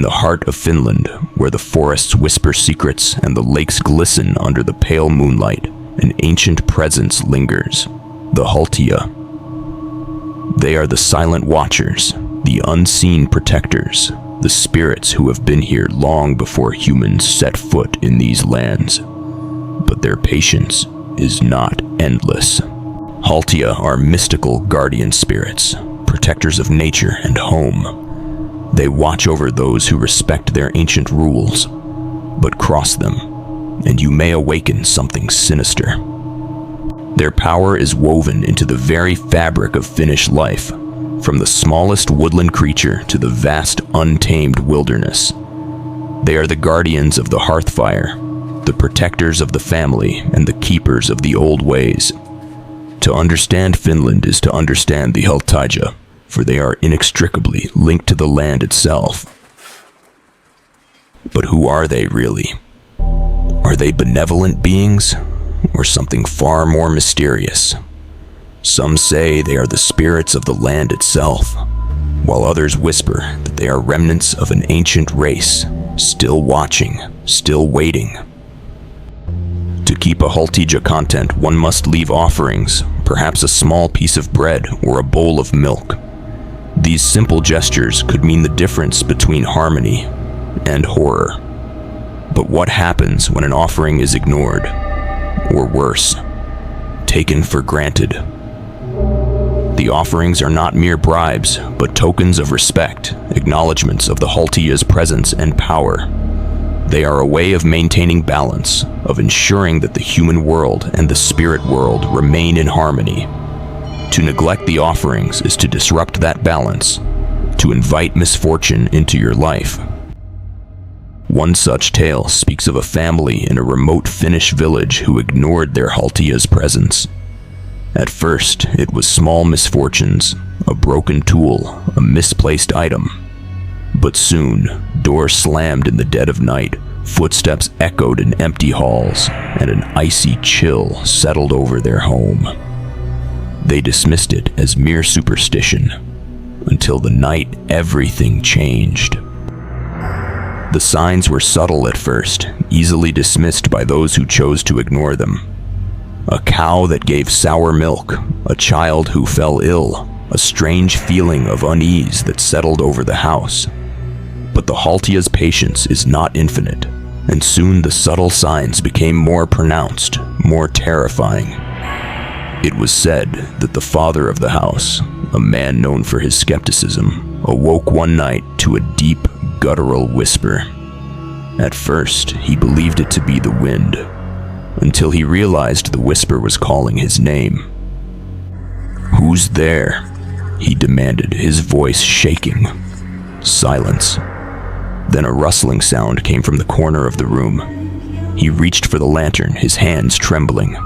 In the heart of Finland, where the forests whisper secrets and the lakes glisten under the pale moonlight, an ancient presence lingers, the Haltija. They are the silent watchers, the unseen protectors, the spirits who have been here long before humans set foot in these lands. But their patience is not endless. Haltija are mystical guardian spirits, protectors of nature and home. They watch over those who respect their ancient rules, but cross them, and you may awaken something sinister. Their power is woven into the very fabric of Finnish life, from the smallest woodland creature to the vast, untamed wilderness. They are the guardians of the hearthfire, the protectors of the family, and the keepers of the old ways. To understand Finland is to understand the Haltija, for they are inextricably linked to the land itself. But who are they really? Are they benevolent beings, or something far more mysterious? Some say they are the spirits of the land itself, while others whisper that they are remnants of an ancient race, still watching, still waiting. To keep a Haltija content, one must leave offerings, perhaps a small piece of bread or a bowl of milk. These simple gestures could mean the difference between harmony and horror. But what happens when an offering is ignored, or worse, taken for granted? The offerings are not mere bribes, but tokens of respect, acknowledgments of the Haltija's presence and power. They are a way of maintaining balance, of ensuring that the human world and the spirit world remain in harmony. To neglect the offerings is to disrupt that balance, to invite misfortune into your life. One such tale speaks of a family in a remote Finnish village who ignored their Haltija's presence. At first, it was small misfortunes, a broken tool, a misplaced item. But soon, doors slammed in the dead of night, footsteps echoed in empty halls, and an icy chill settled over their home. They dismissed it as mere superstition, until the night everything changed. The signs were subtle at first, easily dismissed by those who chose to ignore them. A cow that gave sour milk, a child who fell ill, a strange feeling of unease that settled over the house. But the Haltija's patience is not infinite, and soon the subtle signs became more pronounced, more terrifying. It was said that the father of the house, a man known for his skepticism, awoke one night to a deep, guttural whisper. At first, he believed it to be the wind, until he realized the whisper was calling his name. "Who's there?" he demanded, his voice shaking. Silence. Then a rustling sound came from the corner of the room. He reached for the lantern, his hands trembling.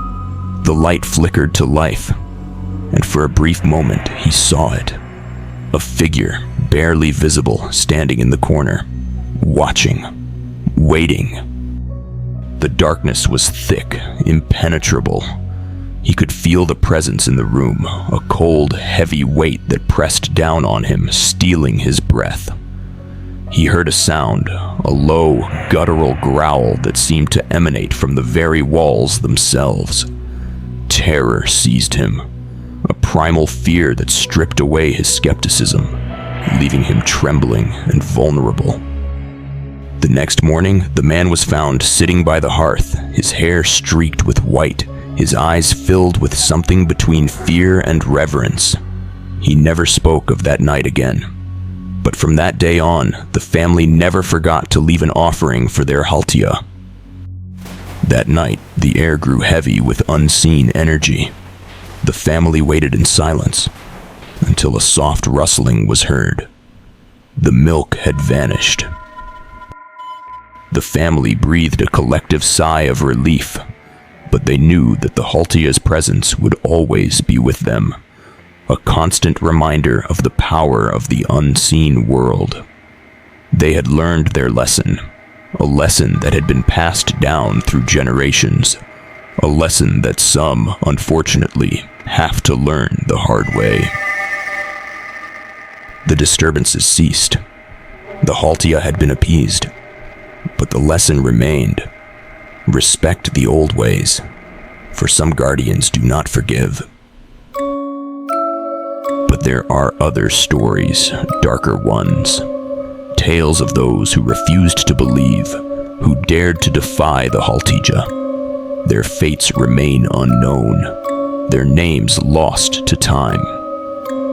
The light flickered to life, and for a brief moment he saw it. A figure, barely visible, standing in the corner, watching, waiting. The darkness was thick, impenetrable. He could feel the presence in the room, a cold, heavy weight that pressed down on him, stealing his breath. He heard a sound, a low, guttural growl that seemed to emanate from the very walls themselves. Terror seized him, a primal fear that stripped away his skepticism, leaving him trembling and vulnerable. The next morning, the man was found sitting by the hearth, his hair streaked with white, his eyes filled with something between fear and reverence. He never spoke of that night again. But from that day on, the family never forgot to leave an offering for their Haltija. That night, the air grew heavy with unseen energy. The family waited in silence, until a soft rustling was heard. The milk had vanished. The family breathed a collective sigh of relief, but they knew that the Haltija's presence would always be with them, a constant reminder of the power of the unseen world. They had learned their lesson, a lesson that had been passed down through generations, a lesson that some, unfortunately, have to learn the hard way. The disturbances ceased. The Haltija had been appeased, but the lesson remained. Respect the old ways, for some guardians do not forgive. But there are other stories, darker ones. Tales of those who refused to believe, who dared to defy the Haltija. Their fates remain unknown, their names lost to time.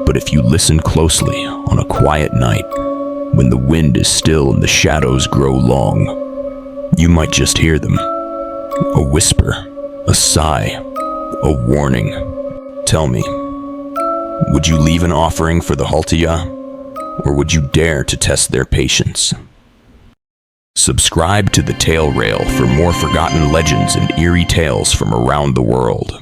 But if you listen closely on a quiet night, when the wind is still and the shadows grow long, you might just hear them. A whisper, a sigh, a warning. Tell me, would you leave an offering for the Haltija, or would you dare to test their patience? Subscribe to The Tale Rail for more forgotten legends and eerie tales from around the world.